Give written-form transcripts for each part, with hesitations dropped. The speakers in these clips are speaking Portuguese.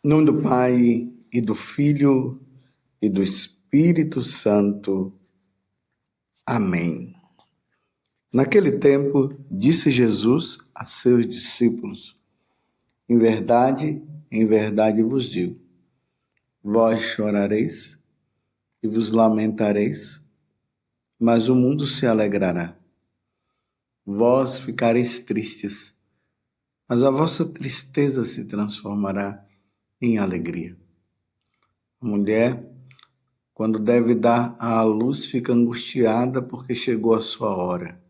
Em nome do Pai, e do Filho, e do Espírito Santo. Amém. Naquele tempo, disse Jesus a seus discípulos: em verdade vos digo, vós chorareis e vos lamentareis, mas o mundo se alegrará. Vós ficareis tristes, mas a vossa tristeza se transformará em alegria. A mulher, quando deve dar à luz, fica angustiada porque chegou a sua hora.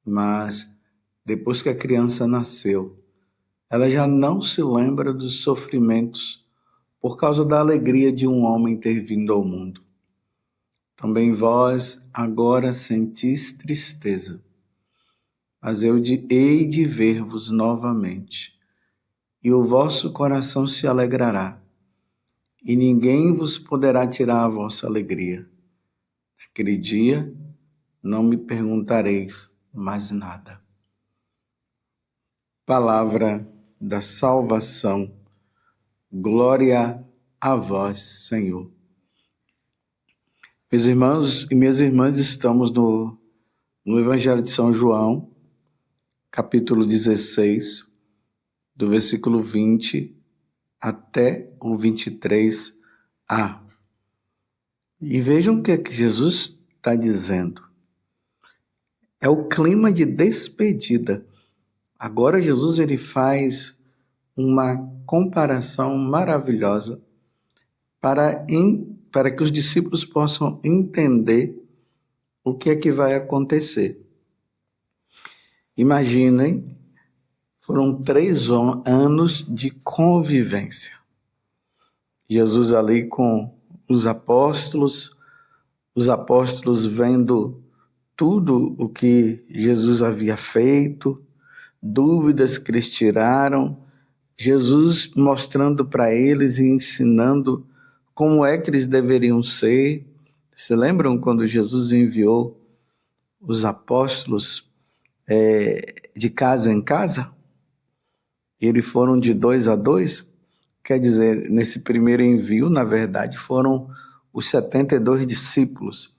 Mas, depois que a criança nasceu, ela já não se lembra dos sofrimentos por causa da alegria de um homem ter vindo ao mundo. Também vós agora sentis tristeza, mas eu hei de ver-vos novamente, e o vosso coração se alegrará, e ninguém vos poderá tirar a vossa alegria. Naquele dia não me perguntareis mais nada. Palavra da salvação. Glória a vós, Senhor. Meus irmãos e minhas irmãs, estamos no Evangelho de São João, capítulo 16, do versículo 20 até o 23a. E vejam o que é que Jesus está dizendo. É o clima de despedida. Agora Jesus ele faz uma comparação maravilhosa para que os discípulos possam entender o que é que vai acontecer. Imaginem, foram 3 anos de convivência. Jesus ali com os apóstolos vendo tudo o que Jesus havia feito, dúvidas que eles tiraram, Jesus mostrando para eles e ensinando como é que eles deveriam ser. Se lembram quando Jesus enviou os apóstolos de casa em casa? Eles foram de 2 a 2? Quer dizer, nesse primeiro envio, na verdade, foram os 72 discípulos.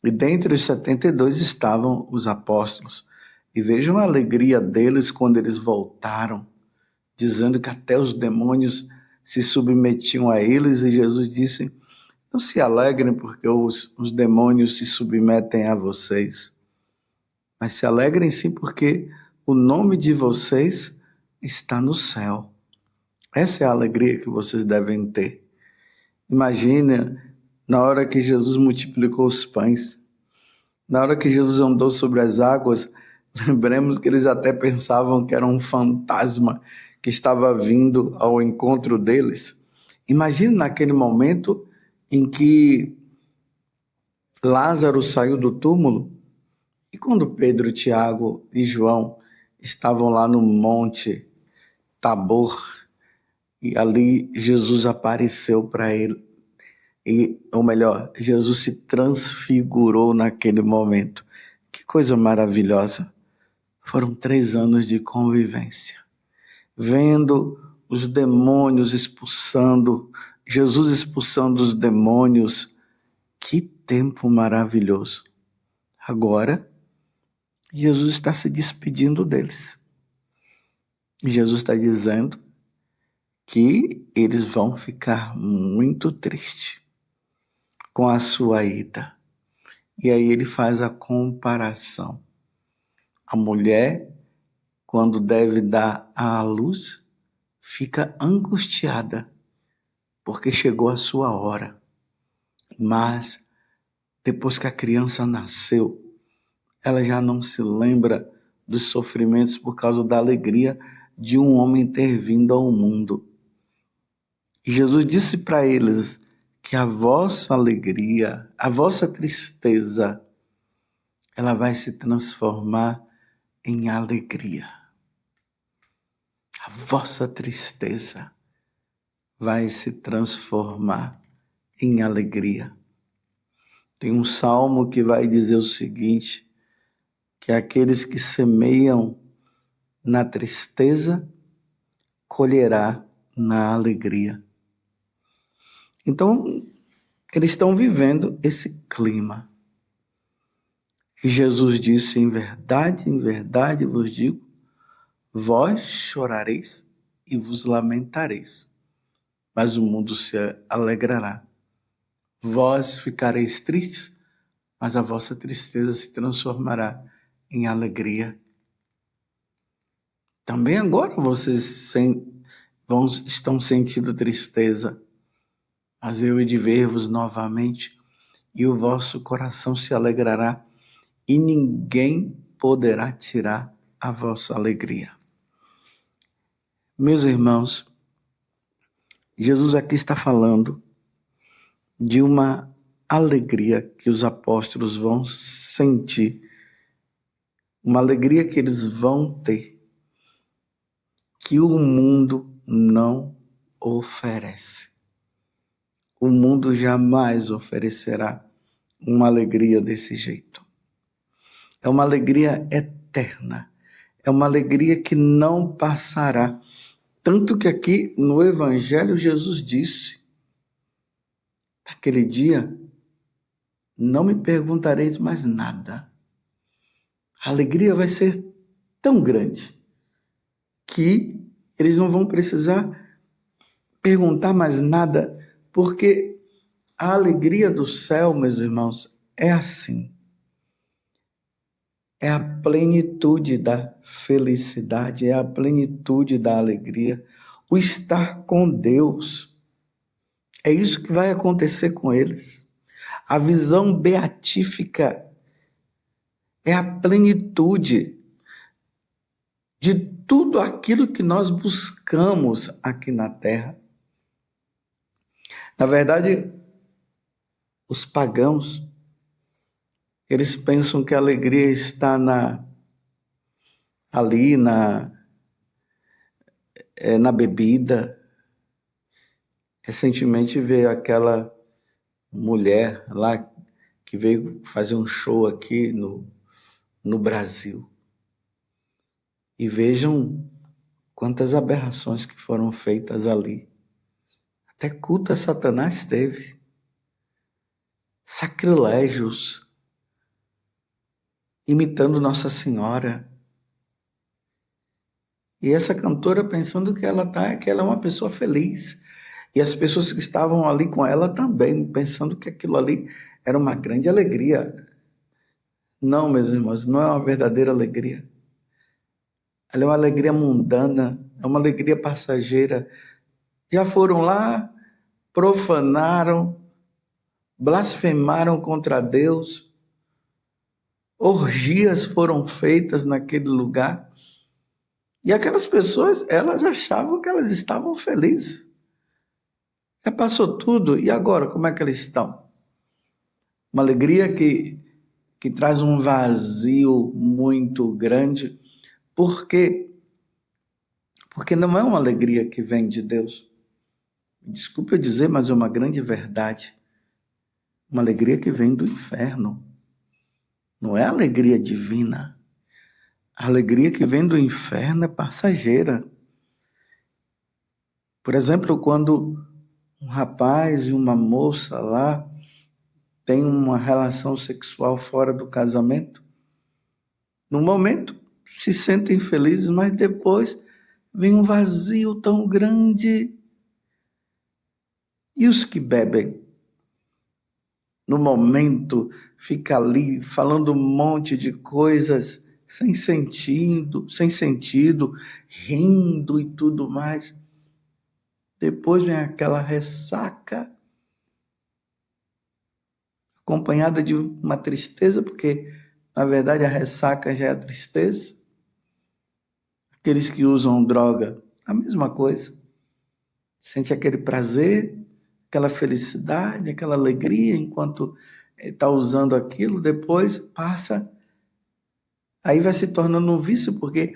E dentre os 72 estavam os apóstolos. E vejam a alegria deles quando eles voltaram, dizendo que até os demônios se submetiam a eles. E Jesus disse: não se alegrem porque os demônios se submetem a vocês, mas se alegrem sim porque o nome de vocês está no céu. Essa é a alegria que vocês devem ter. Imagina na hora que Jesus multiplicou os pães, na hora que Jesus andou sobre as águas. Lembremos que eles até pensavam que era um fantasma que estava vindo ao encontro deles. Imagine naquele momento em que Lázaro saiu do túmulo e quando Pedro, Tiago e João estavam lá no Monte Tabor e ali Jesus apareceu para ele. Ou melhor, Jesus se transfigurou naquele momento. Que coisa maravilhosa. Foram 3 anos de convivência, vendo os demônios Jesus expulsando os demônios. Que tempo maravilhoso. Agora, Jesus está se despedindo deles. Jesus está dizendo que eles vão ficar muito tristes com a sua ida. E aí ele faz a comparação. A mulher, quando deve dar à luz, fica angustiada, porque chegou a sua hora. Mas, depois que a criança nasceu, ela já não se lembra dos sofrimentos por causa da alegria de um homem ter vindo ao mundo. E Jesus disse para eles que a vossa alegria, a vossa tristeza, ela vai se transformar em alegria. A vossa tristeza vai se transformar em alegria. Tem um salmo que vai dizer o seguinte, que aqueles que semeiam na tristeza colherá na alegria. Então, eles estão vivendo esse clima. E Jesus disse, em verdade vos digo, vós chorareis e vos lamentareis, mas o mundo se alegrará. Vós ficareis tristes, mas a vossa tristeza se transformará em alegria. Também agora vocês estão sentindo tristeza, mas eu hei de ver-vos novamente, e o vosso coração se alegrará, e ninguém poderá tirar a vossa alegria. Meus irmãos, Jesus aqui está falando de uma alegria que os apóstolos vão sentir, uma alegria que eles vão ter, que o mundo não oferece. O mundo jamais oferecerá uma alegria desse jeito. É uma alegria eterna. É uma alegria que não passará. Tanto que aqui no Evangelho Jesus disse, naquele dia, não me perguntareis mais nada. A alegria vai ser tão grande que eles não vão precisar perguntar mais nada, porque a alegria do céu, meus irmãos, é assim. É a plenitude da felicidade, é a plenitude da alegria, o estar com Deus. É isso que vai acontecer com eles. A visão beatífica é a plenitude de tudo aquilo que nós buscamos aqui na terra. Na verdade, os pagãos, eles pensam que a alegria está ali na bebida. Recentemente veio aquela mulher lá que veio fazer um show aqui no Brasil. E vejam quantas aberrações que foram feitas ali. Até culto a Satanás teve. Sacrilégios. Imitando Nossa Senhora. E essa cantora pensando que ela é uma pessoa feliz. E as pessoas que estavam ali com ela também, pensando que aquilo ali era uma grande alegria. Não, meus irmãos, não é uma verdadeira alegria. Ela é uma alegria mundana, é uma alegria passageira. Já foram lá, profanaram, blasfemaram contra Deus. Orgias foram feitas naquele lugar. E aquelas pessoas, elas achavam que elas estavam felizes. Já passou tudo, e agora como é que elas estão? Uma alegria que traz um vazio muito grande. Por quê? Porque não é uma alegria que vem de Deus. Desculpe eu dizer, mas é uma grande verdade. Uma alegria que vem do inferno. Não é alegria divina. A alegria que vem do inferno é passageira. Por exemplo, quando um rapaz e uma moça lá têm uma relação sexual fora do casamento, no momento se sentem felizes, mas depois vem um vazio tão grande. E os que bebem? No momento fica ali falando um monte de coisas sem sentido, rindo e tudo mais. Depois vem aquela ressaca, acompanhada de uma tristeza, porque na verdade a ressaca já é a tristeza. Aqueles que usam droga, a mesma coisa. Sente aquele prazer, aquela felicidade, aquela alegria enquanto está usando aquilo, depois passa, aí vai se tornando um vício, porque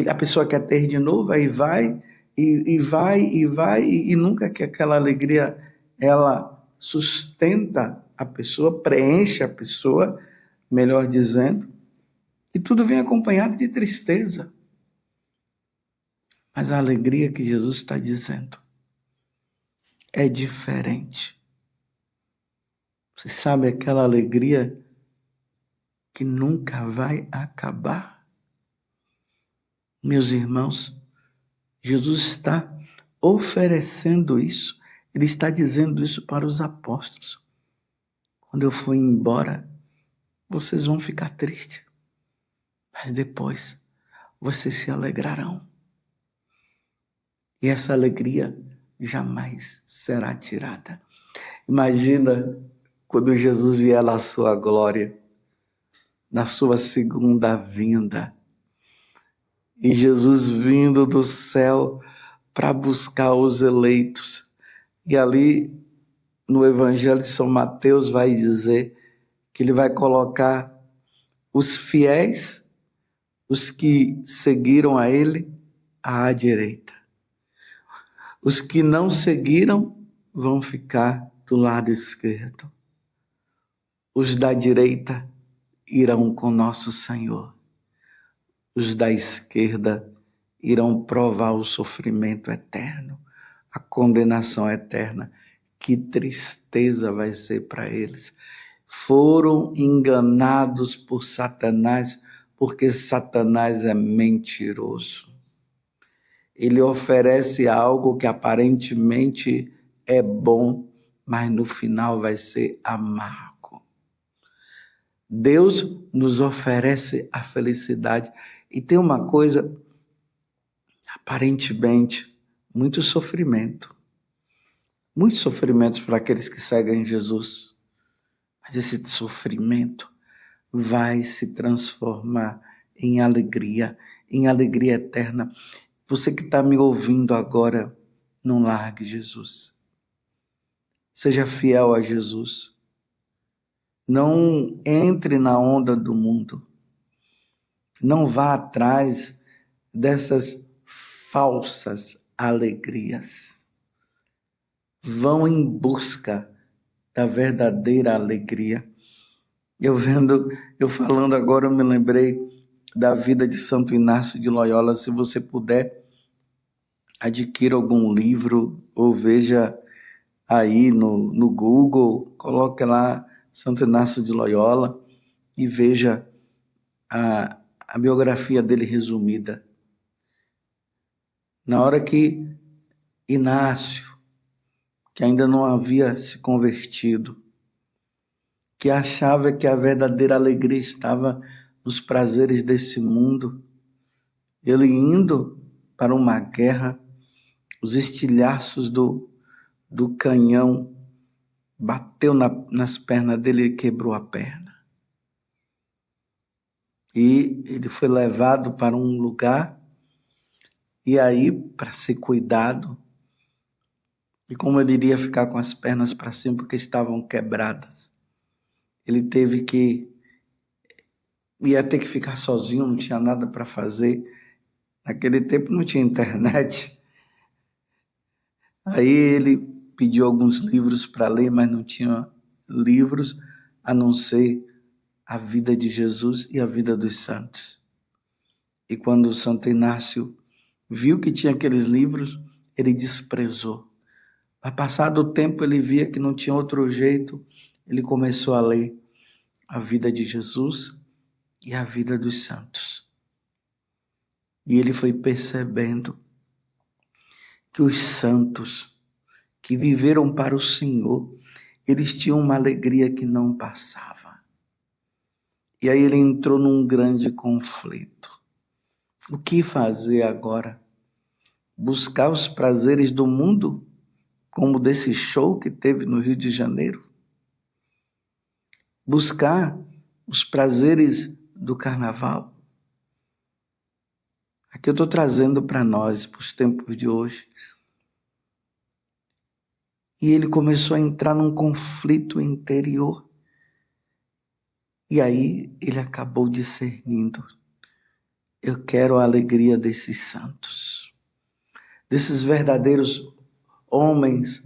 a pessoa quer ter de novo, aí vai, e nunca que aquela alegria, ela sustenta a pessoa, preenche a pessoa, melhor dizendo, e tudo vem acompanhado de tristeza. Mas a alegria que Jesus está dizendo é diferente. Você sabe aquela alegria que nunca vai acabar? Meus irmãos, Jesus está oferecendo isso. Ele está dizendo isso para os apóstolos. Quando eu for embora, vocês vão ficar tristes. Mas depois, vocês se alegrarão. E essa alegria jamais será tirada. Imagina quando Jesus vier na sua glória, na sua segunda vinda. E Jesus vindo do céu para buscar os eleitos. E ali no Evangelho de São Mateus vai dizer que ele vai colocar os fiéis, os que seguiram a ele, à direita. Os que não seguiram vão ficar do lado esquerdo. Os da direita irão com nosso Senhor. Os da esquerda irão provar o sofrimento eterno, a condenação eterna. Que tristeza vai ser para eles. Foram enganados por Satanás, porque Satanás é mentiroso. Ele oferece algo que aparentemente é bom, mas no final vai ser amargo. Deus nos oferece a felicidade. E tem uma coisa, aparentemente, muito sofrimento. Muitos sofrimentos para aqueles que seguem Jesus. Mas esse sofrimento vai se transformar em alegria eterna. Você que está me ouvindo agora, não largue Jesus. Seja fiel a Jesus. Não entre na onda do mundo. Não vá atrás dessas falsas alegrias. Vão em busca da verdadeira alegria. Eu falando agora, eu me lembrei da vida de Santo Inácio de Loyola. Se você puder, adquira algum livro ou veja aí no Google, coloque lá Santo Inácio de Loyola e veja a biografia dele resumida. Na hora que Inácio, que ainda não havia se convertido, que achava que a verdadeira alegria estava nos prazeres desse mundo, ele indo para uma guerra, os estilhaços do canhão bateu nas pernas dele e quebrou a perna. E ele foi levado para um lugar, e aí, para ser cuidado, e como ele iria ficar com as pernas para cima porque estavam quebradas, ele ia ter que ficar sozinho, não tinha nada para fazer. Naquele tempo não tinha internet. Aí ele pediu alguns livros para ler, mas não tinha livros a não ser a vida de Jesus e a vida dos santos. E quando Santo Inácio viu que tinha aqueles livros, ele desprezou. Mas passado o tempo ele via que não tinha outro jeito, ele começou a ler a vida de Jesus e a vida dos santos. E ele foi percebendo que os santos que viveram para o Senhor, eles tinham uma alegria que não passava. E aí ele entrou num grande conflito. O que fazer agora? Buscar os prazeres do mundo, como desse show que teve no Rio de Janeiro? Buscar os prazeres do carnaval? Aqui eu estou trazendo para nós, para os tempos de hoje. E ele começou a entrar num conflito interior. E aí ele acabou discernindo. Eu quero a alegria desses santos, desses verdadeiros homens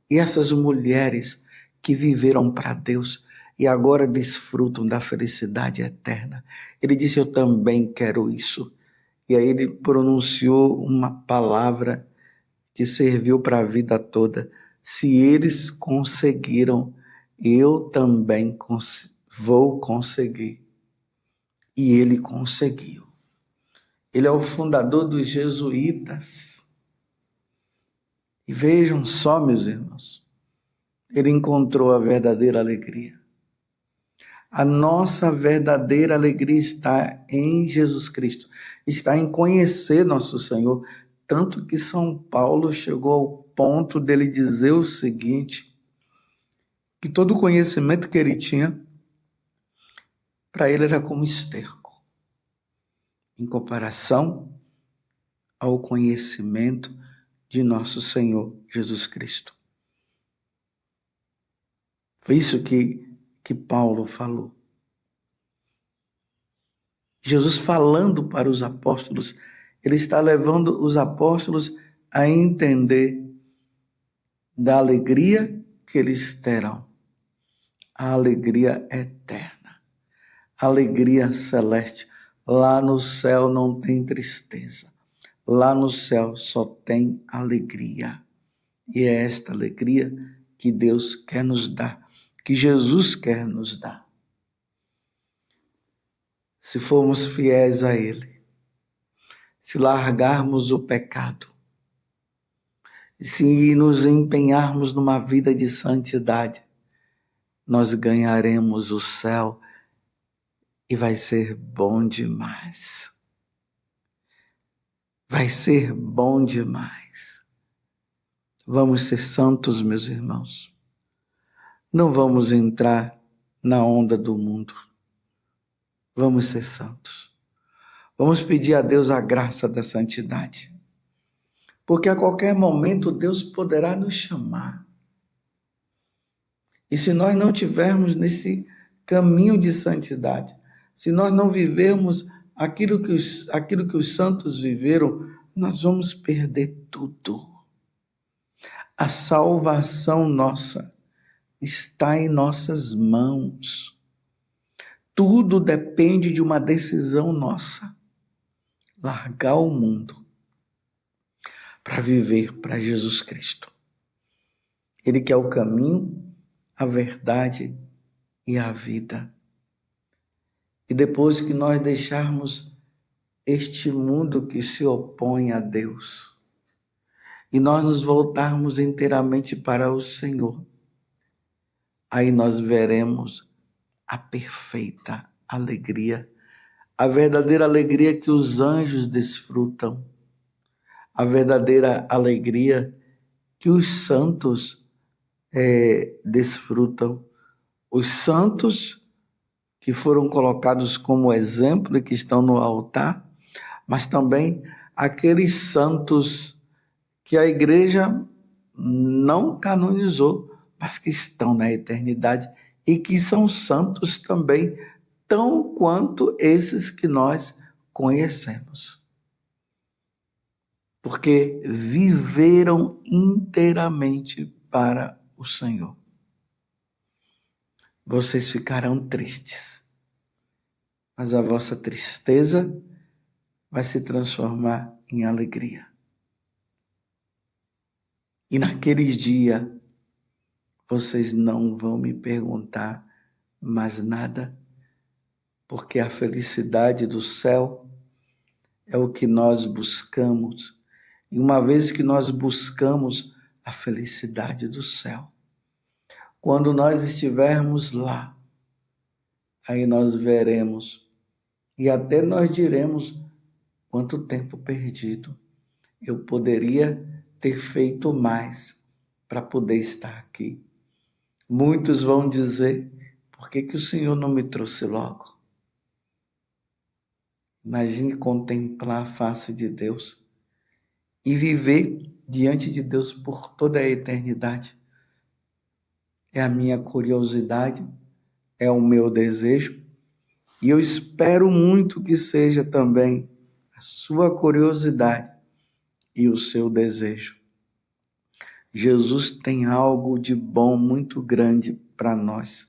e essas mulheres que viveram para Deus e agora desfrutam da felicidade eterna. Ele disse, eu também quero isso. E aí ele pronunciou uma palavra que serviu para a vida toda. Se eles conseguiram, eu também vou conseguir. E ele conseguiu. Ele é o fundador dos jesuítas. E vejam só, meus irmãos, ele encontrou a verdadeira alegria. A nossa verdadeira alegria está em Jesus Cristo, está em conhecer nosso Senhor, tanto que São Paulo chegou ao ponto dele dizer o seguinte, que todo o conhecimento que ele tinha, para ele era como esterco, em comparação ao conhecimento de nosso Senhor Jesus Cristo. Foi isso que Paulo falou. Jesus falando para os apóstolos, ele está levando os apóstolos a entender da alegria que eles terão. A alegria eterna, a alegria celeste. Lá no céu não tem tristeza. Lá no céu só tem alegria. E é esta alegria que Deus quer nos dar, que Jesus quer nos dar. Se formos fiéis a Ele, se largarmos o pecado, se nos empenharmos numa vida de santidade, nós ganharemos o céu e vai ser bom demais. Vai ser bom demais. Vamos ser santos, meus irmãos. Não vamos entrar na onda do mundo. Vamos ser santos. Vamos pedir a Deus a graça da santidade. Porque a qualquer momento Deus poderá nos chamar. E se nós não tivermos nesse caminho de santidade, se nós não vivermos aquilo que os santos viveram, nós vamos perder tudo. A salvação nossa está em nossas mãos. Tudo depende de uma decisão nossa. Largar o mundo para viver para Jesus Cristo. Ele que é o caminho, a verdade e a vida. E depois que nós deixarmos este mundo que se opõe a Deus, e nós nos voltarmos inteiramente para o Senhor, aí nós veremos a perfeita alegria, a verdadeira alegria que os anjos desfrutam, a verdadeira alegria que os santos desfrutam. Os santos que foram colocados como exemplo e que estão no altar, mas também aqueles santos que a igreja não canonizou, mas que estão na eternidade e que são santos também, tão quanto esses que nós conhecemos. Porque viveram inteiramente para o Senhor. Vocês ficarão tristes, mas a vossa tristeza vai se transformar em alegria. E naqueles dias, vocês não vão me perguntar mais nada, porque a felicidade do céu é o que nós buscamos. E uma vez que nós buscamos a felicidade do céu, quando nós estivermos lá, aí nós veremos e até nós diremos quanto tempo perdido. Eu poderia ter feito mais para poder estar aqui. Muitos vão dizer, por que o Senhor não me trouxe logo? Imagine contemplar a face de Deus e viver diante de Deus por toda a eternidade. É a minha curiosidade, é o meu desejo, e eu espero muito que seja também a sua curiosidade e o seu desejo. Jesus tem algo de bom muito grande para nós.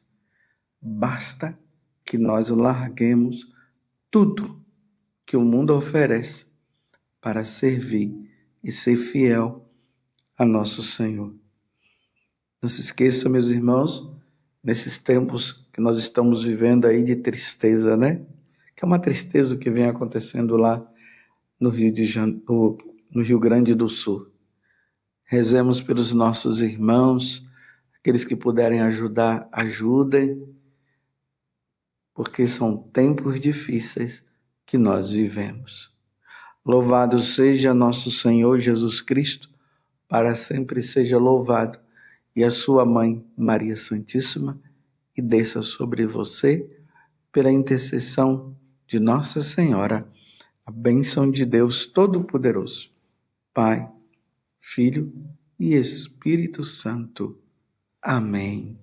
Basta que nós larguemos tudo que o mundo oferece para servir e ser fiel a nosso Senhor. Não se esqueça, meus irmãos, nesses tempos que nós estamos vivendo aí de tristeza, né? Que é uma tristeza o que vem acontecendo lá no Rio Grande do Sul. Rezemos pelos nossos irmãos, aqueles que puderem ajudar, ajudem, porque são tempos difíceis que nós vivemos. Louvado seja nosso Senhor Jesus Cristo, para sempre seja louvado, e a sua mãe, Maria Santíssima, e desça sobre você, pela intercessão de Nossa Senhora, a bênção de Deus Todo-Poderoso, Pai, Filho e Espírito Santo. Amém.